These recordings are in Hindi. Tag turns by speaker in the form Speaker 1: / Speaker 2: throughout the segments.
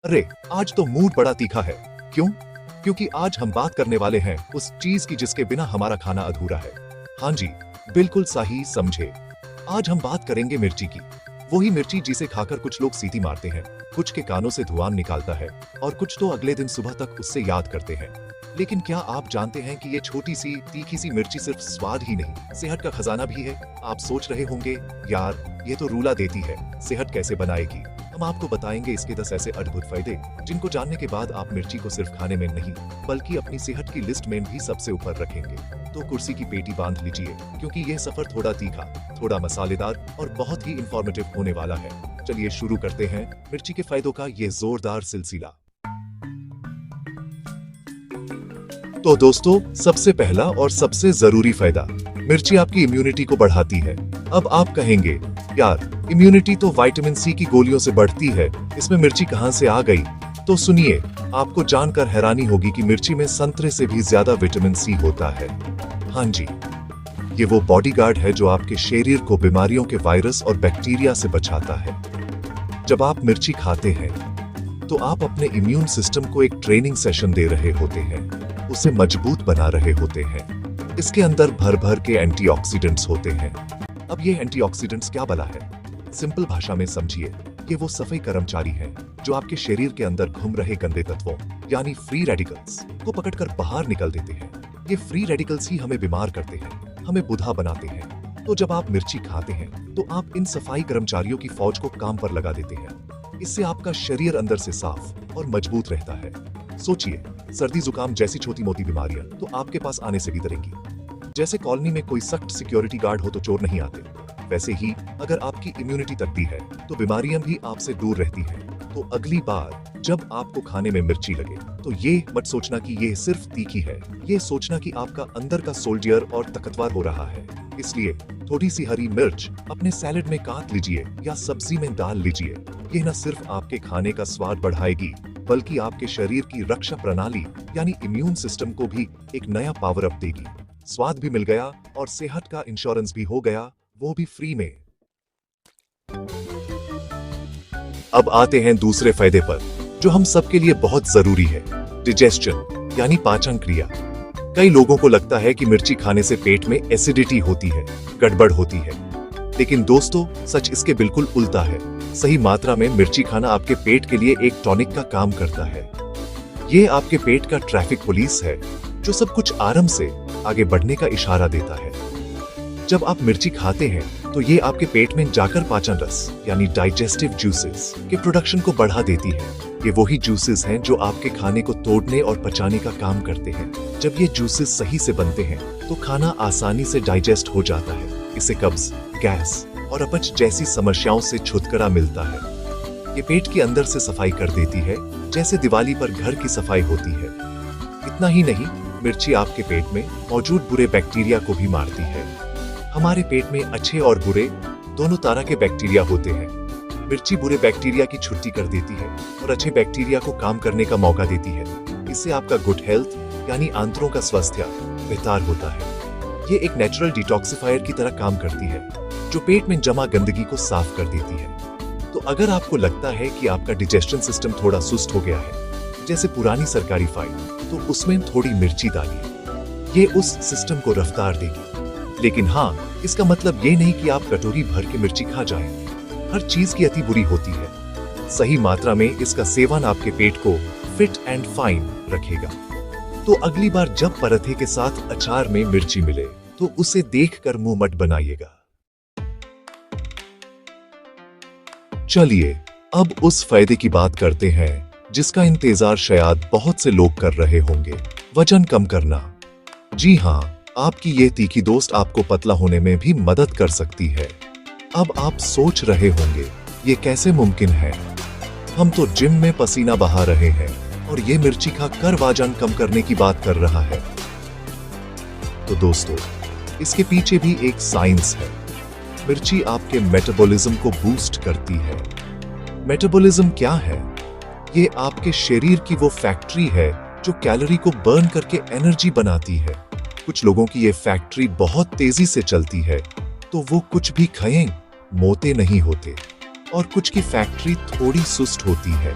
Speaker 1: अरे, आज तो मूड बड़ा तीखा है। क्यों? क्योंकि आज हम बात करने वाले हैं उस चीज की जिसके बिना हमारा खाना अधूरा है। हाँ जी, बिल्कुल सही समझे। आज हम बात करेंगे मिर्ची की। वही मिर्ची जिसे खाकर कुछ लोग सीटी मारते हैं, कुछ के कानों से धुआं निकालता है और कुछ तो अगले दिन सुबह तक उससे याद करते हैं। लेकिन क्या आप जानते हैं कि ये छोटी सी तीखी सी मिर्ची सिर्फ स्वाद ही नहीं, सेहत का खजाना भी है। आप सोच रहे होंगे, यार ये तो रूला देती है, सेहत कैसे बनाएगी। हम आपको बताएंगे इसके 10 ऐसे अद्भुत फायदे जिनको जानने के बाद आप मिर्ची को सिर्फ खाने में नहीं बल्कि अपनी सेहत की लिस्ट में भी सबसे ऊपर रखेंगे। तो कुर्सी की पेटी बांध लीजिए, क्योंकि यह सफर थोड़ा तीखा, थोड़ा मसालेदार और बहुत ही इंफॉर्मेटिव होने वाला है। चलिए शुरू करते हैं मिर्ची के फायदों का ये जोरदार सिलसिला। तो दोस्तों, सबसे पहला और सबसे जरूरी फायदा, मिर्ची आपकी इम्यूनिटी को बढ़ाती है। अब आप कहेंगे, यार इम्यूनिटी तो विटामिन सी की गोलियों से बढ़ती है, इसमें मिर्ची कहां से आ गई? तो सुनिए, आपको जानकर हैरानी होगी कि मिर्ची में संतरे से भी ज्यादा विटामिन सी होता है। हाँ जी, ये वो बॉडीगार्ड है जो आपके शरीर को बीमारियों के वायरस और बैक्टीरिया से बचाता है। जब आप मिर्ची खाते हैं तो आप अपने इम्यून सिस्टम को एक ट्रेनिंग सेशन दे रहे होते हैं, उसे मजबूत बना रहे होते हैं। इसके अंदर भर भर के एंटीऑक्सीडेंट्स होते हैं। अब ये एंटीऑक्सीडेंट्स क्या भला है? सिंपल भाषा में समझिए, ये वो सफाई कर्मचारी हैं जो आपके शरीर के अंदर घूम रहे गंदे तत्वों यानी फ्री रेडिकल्स को पकड़कर बाहर निकल देते हैं। ये फ्री रेडिकल्स ही हमें बीमार करते हैं, हमें बुढ़ा बनाते हैं। तो जब आप मिर्ची खाते हैं तो आप इन सफाई कर्मचारियों की फौज को काम पर लगा देते हैं। इससे आपका शरीर अंदर से साफ और मजबूत रहता है। सोचिए, सर्दी जुकाम जैसी छोटी मोटी बीमारियां तो आपके पास आने से भी डरेंगी। जैसे कॉलोनी में कोई सख्त सिक्योरिटी गार्ड हो तो चोर नहीं आते, वैसे ही अगर आपकी इम्यूनिटी तगड़ी है तो बीमारियां भी आपसे दूर रहती हैं। तो अगली बार जब आपको खाने में मिर्ची लगे तो ये मत सोचना कि ये सिर्फ तीखी है, ये सोचना कि आपका अंदर का सोल्जर और ताकतवर हो रहा है। इसलिए थोड़ी सी हरी मिर्च अपने सैलेड में काट लीजिए या सब्जी में डाल लीजिए। ये न सिर्फ आपके खाने का स्वाद बढ़ाएगी बल्कि आपके शरीर की रक्षा प्रणाली यानी इम्यून सिस्टम को भी एक नया पावर अप देगी। स्वाद भी मिल गया और सेहत का इंश्योरेंस भी हो गया, वो भी फ्री में। अब आते हैं दूसरे फायदे पर जो हम सबके लिए बहुत जरूरी है, डिजेस्शन यानी पाचन क्रिया। कई लोगों को लगता है कि मिर्ची खाने से पेट में एसिडिटी होती है, गड़बड़ होती है। लेकिन दोस्तों, सच इसके बिल्कुल उल्टा है। सही मात्रा में मिर्ची खाना आपके पेट के लिए एक टॉनिक का काम करता है। ये आपके पेट का ट्रैफिक पुलिस है जो सब कुछ आराम से आगे बढ़ने का इशारा देता है। जब आप मिर्ची खाते हैं तो ये आपके पेट में जाकर पाचन रस यानी डाइजेस्टिव जूसेस के प्रोडक्शन को बढ़ा देती है। ये वही जूसेस हैं जो आपके खाने को तोड़ने और पचाने का काम करते हैं। जब ये जूसेस सही से बनते हैं तो खाना आसानी से डाइजेस्ट हो जाता है। इससे कब्ज, गैस और अपच जैसी समस्याओं से छुटकारा मिलता है। ये पेट के अंदर से सफाई कर देती है, जैसे दिवाली पर घर की सफाई होती है। इतना ही नहीं, मिर्ची आपके पेट में मौजूद बुरे बैक्टीरिया को भी मारती है। हमारे पेट में अच्छे और बुरे दोनों तरह के बैक्टीरिया होते हैं। मिर्ची बुरे बैक्टीरिया की छुट्टी कर देती है और अच्छे बैक्टीरिया को काम करने का मौका देती है। इससे आपका गुड हेल्थ यानी आंतरों का स्वास्थ्य बेहतर होता है। ये एक नेचुरल डिटॉक्सिफायर की तरह काम करती है जो पेट में जमा गंदगी को साफ कर देती है। तो अगर आपको लगता है कि आपका डिजेस्शन सिस्टम थोड़ा सुस्त हो गया है, जैसे पुरानी सरकारी फाइल, तो उसमें थोड़ी मिर्ची डालिए। ये उस सिस्टम को रफ्तार देगी। लेकिन हाँ, इसका मतलब ये नहीं कि आप कटोरी भर के मिर्ची खा जाएं। हर चीज की अति बुरी होती है। सही मात्रा में इसका सेवन आपके पेट को फिट एंड फाइन रखेगा। तो अगली बार जब पराठे के साथ अचार में मिर्ची मिले तो उसे देखकर मुंह मत बनाइएगा। चलिए अब उस फायदे की बात करते हैं जिसका इंतजार शायद बहुत से लोग कर रहे होंगे, वजन कम करना। जी हाँ, आपकी ये तीखी दोस्त आपको पतला होने में भी मदद कर सकती है। अब आप सोच रहे होंगे, ये कैसे मुमकिन है? हम तो जिम में पसीना बहा रहे हैं और ये मिर्ची खाकर वजन कम करने की बात कर रहा है। तो दोस्तों, इसके पीछे भी एक साइंस है। मिर्ची आपके मेटाबॉलिज्म को बूस्ट करती है। मेटाबॉलिज्म क्या है? ये आपके शरीर की वो फैक्ट्री है जो कैलोरी को बर्न करके एनर्जी बनाती है। कुछ लोगों की ये फैक्ट्री बहुत तेजी से चलती है तो वो कुछ भी खाएं मोटे नहीं होते, और कुछ की फैक्ट्री थोड़ी सुस्त होती है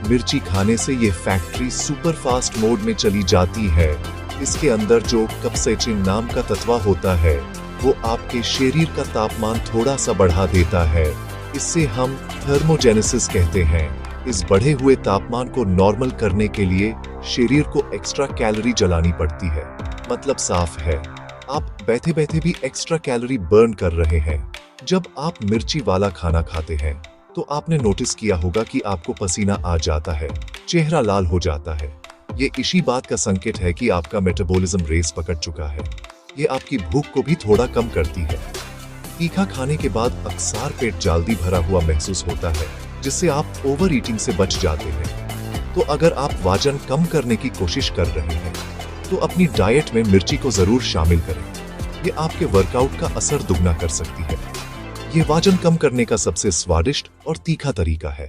Speaker 1: मिर्ची खाने से ये फैक्ट्री सुपर फास्ट मोड में चली जाती है। इसके अंदर जो कैप्साइसिन नाम का तत्व होता है वो आपके शरीर का तापमान थोड़ा सा बढ़ा देता है। इससे हम थर्मोजेनेसिस कहते हैं। इस बढ़े हुए तापमान को नॉर्मल करने के लिए शरीर को एक्स्ट्रा कैलोरी जलानी पड़ती है। मतलब साफ है, आप बैठे बैठे भी एक्स्ट्रा कैलोरी बर्न कर रहे हैं। जब आप मिर्ची वाला खाना खाते हैं तो आपने नोटिस किया होगा कि आपको पसीना आ जाता है, चेहरा लाल हो जाता है। ये इसी बात का संकेत है कि आपका मेटाबॉलिज्म रेस पकड़ चुका है। ये आपकी भूख को भी थोड़ा कम करती है। तीखा खाने के बाद अक्सर पेट जल्दी भरा हुआ महसूस होता है, जिससे आप ओवर ईटिंग से बच जाते हैं। तो अगर आप वजन कम करने की कोशिश कर रहे हैं तो अपनी डाइट में मिर्ची को जरूर शामिल करें। ये आपके वर्कआउट का असर दुगना कर सकती है। ये वजन कम करने का सबसे स्वादिष्ट और तीखा तरीका है।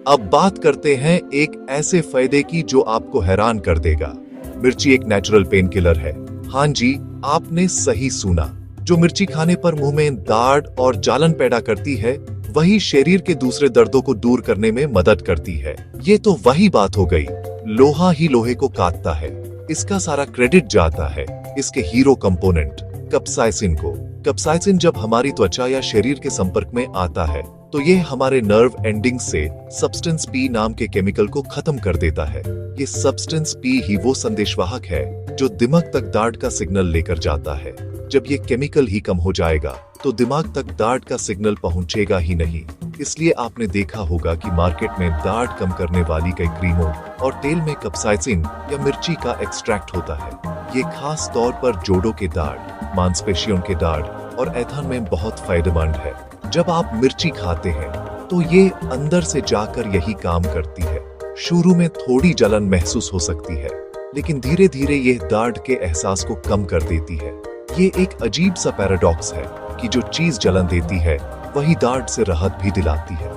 Speaker 1: अब बात करते हैं एक ऐसे फायदे की जो आपको हैरान कर देगा। मिर्ची एक नेचुरल पेन किलर है। हाँ जी, आपने सही सुना। जो मिर्ची खाने पर मुंह में दर्द और जलन पैदा करती है, वही शरीर के दूसरे दर्दों को दूर करने में मदद करती है। ये तो वही बात हो गई, लोहा ही लोहे को काटता है। इसका सारा क्रेडिट जाता है इसके हीरो कंपोनेंट कैप्साइसिन को। कैप्साइसिन जब हमारी त्वचा या शरीर के संपर्क में आता है तो ये हमारे नर्व एंडिंग से सब्सटेंस पी नाम के केमिकल को खत्म कर देता है। ये सब्सटेंस पी ही वो संदेशवाहक है जो दिमाग तक दर्द का सिग्नल लेकर जाता है। जब ये केमिकल ही कम हो जाएगा तो दिमाग तक दर्द का सिग्नल पहुंचेगा ही नहीं। इसलिए आपने देखा होगा कि मार्केट में दर्द कम करने वाली कई क्रीमों और तेल में कैप्साइसिन या मिर्ची का एक्सट्रैक्ट होता है। ये खास तौर पर जोड़ों के दर्द, मांसपेशियों के दर्द और ऐंठन में बहुत फायदेमंद है। जब आप मिर्ची खाते हैं तो ये अंदर से जाकर यही काम करती है। शुरू में थोड़ी जलन महसूस हो सकती है, लेकिन धीरे धीरे ये दर्द के एहसास को कम कर देती है। ये एक अजीब सा पैराडॉक्स है कि जो चीज जलन देती है वही दर्द से राहत भी दिलाती है।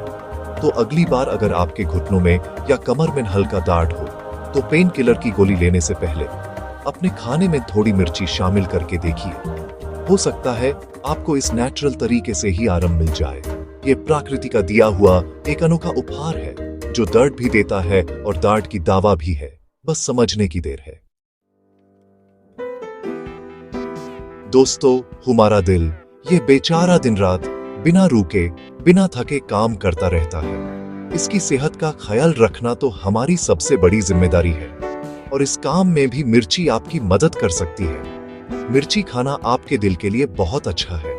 Speaker 1: तो अगली बार अगर आपके घुटनों में या कमर में हल्का दर्द हो तो पेन किलर की गोली लेने से पहले अपने खाने में थोड़ी मिर्ची शामिल करके देखिए। हो सकता है आपको इस नेचुरल तरीके से ही आराम मिल जाए। ये प्रकृति का दिया हुआ एक अनोखा उपहार है जो दर्द भी देता है और दर्द की दवा भी है। बस समझने की देर है। दोस्तों, हमारा दिल ये बेचारा दिन रात बिना रुके बिना थके काम करता रहता है। इसकी सेहत का ख्याल रखना तो हमारी सबसे बड़ी जिम्मेदारी है और इस काम में भी मिर्ची आपकी मदद कर सकती है। मिर्ची खाना आपके दिल के लिए बहुत अच्छा है।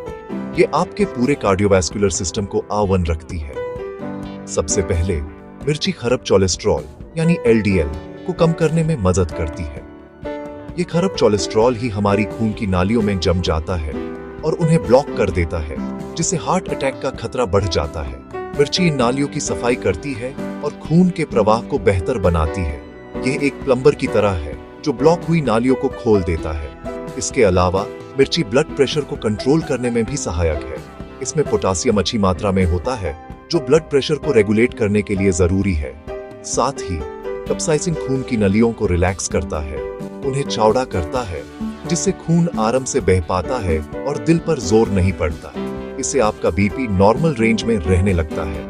Speaker 1: ये आपके पूरे कार्डियोवैस्कुलर सिस्टम को आवन रखती है। सबसे पहले मिर्ची खराब कोलेस्ट्रॉल यानी एलडीएल को कम करने में मदद करती है। ये खराब कोलेस्ट्रॉल ही हमारी खून की नालियों में जम जाता है और उन्हें ब्लॉक कर देता है, जिससे हार्ट अटैक का खतरा बढ़ जाता है। मिर्ची इन नालियों की सफाई करती है और खून के प्रवाह को बेहतर बनाती है। यह एक प्लम्बर की तरह है जो ब्लॉक हुई नालियों को खोल देता है। इसके अलावा मिर्ची ब्लड प्रेशर को कंट्रोल करने में भी सहायक है। इसमें पोटासियम अच्छी मात्रा में होता है जो ब्लड प्रेशर को रेगुलेट करने के लिए जरूरी है। साथ ही कैप्साइसिन खून की नलियों को रिलैक्स करता है, उन्हें चौड़ा करता है, जिससे खून आराम से बह पाता है और दिल पर जोर नहीं पड़ता। इससे आपका बीपी नॉर्मल रेंज में रहने लगता है।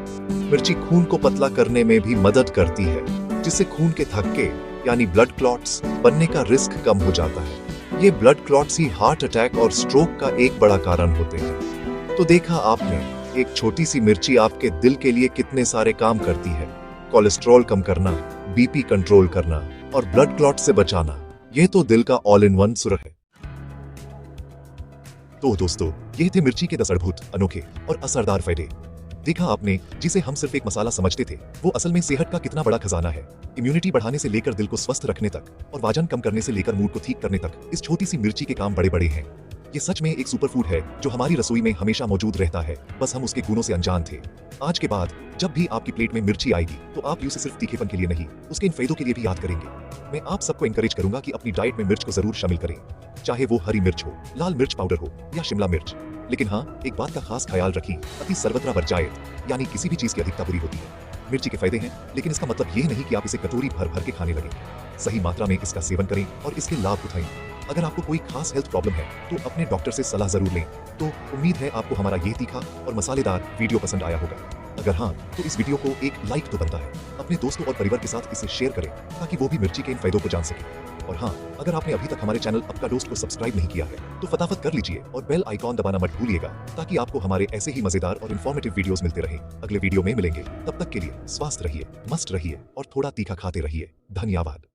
Speaker 1: मिर्ची खून को पतला करने में भी मदद करती है, जिससे खून के थक्के यानी ब्लड क्लॉट्स बनने का रिस्क कम हो जाता है। ये ब्लड क्लॉट्स ही हार्ट अटैक और स्ट्रोक का एक बड़ा कारण होते हैं। तो देखा आपने, एक छोटी सी मिर्ची आपके दिल के लिए कितने सारे काम करती है। कोलेस्ट्रॉल कम करना, बीपी कंट्रोल करना और ब्लड क्लॉट से बचाना, ये तो दिल का ऑल इन वन सुरख है। तो दोस्तों, ये थे मिर्ची के 10 अद्भुत, अनोखे और असरदार फायदे। देखा आपने, जिसे हम सिर्फ एक मसाला समझते थे, वो असल में सेहत का कितना बड़ा खजाना है। इम्यूनिटी बढ़ाने से लेकर दिल को स्वस्थ रखने तक और वजन कम करने से लेकर मूड को ठीक करने तक इस छोटी सी मिर्ची के काम बड़े बड़े हैं। ये सच में एक सुपर फूड है जो हमारी रसोई में हमेशा मौजूद रहता है, बस हम उसके गुणों से अनजान थे। आज के बाद जब भी आपकी प्लेट में मिर्ची आएगी तो आप उसे सिर्फ तीखेपन के लिए नहीं, उसके इन फायदों के लिए भी याद करेंगे। मैं आप सबको एनकरेज करूंगा कि अपनी डाइट में मिर्च को जरूर शामिल करें, चाहे वो हरी मिर्च हो, लाल मिर्च पाउडर हो या शिमला मिर्च। लेकिन हाँ, एक बात का खास ख्याल रखिए, अति सर्वत्र वर्जायत, यानी किसी भी चीज की अधिकता बुरी होती है। मिर्ची के फायदे हैं, लेकिन इसका मतलब ये नहीं कि आप इसे कटोरी भर भर के खाने लगें। सही मात्रा में इसका सेवन करें और इसके लाभ उठाएं। अगर आपको कोई खास हेल्थ प्रॉब्लम है तो अपने डॉक्टर से सलाह जरूर लें। तो उम्मीद है आपको हमारा ये तीखा और मसालेदार वीडियो पसंद आया होगा। अगर हाँ, तो इस वीडियो को एक लाइक तो बनता है। अपने दोस्तों और परिवार के साथ इसे शेयर करें ताकि वो भी मिर्ची के इन फायदों को जान सके। और हाँ, अगर आपने अभी तक हमारे चैनल अपका दोस्त को सब्सक्राइब नहीं किया है तो फटाफट कर लीजिए और बेल आइकॉन दबाना मत भूलिएगा ताकि आपको हमारे ऐसे ही मजेदार और इन्फॉर्मेटिव वीडियोस मिलते रहें। अगले वीडियो में मिलेंगे, तब तक के लिए स्वस्थ रहिए, मस्त रहिए और थोड़ा तीखा खाते रहिए। धन्यवाद।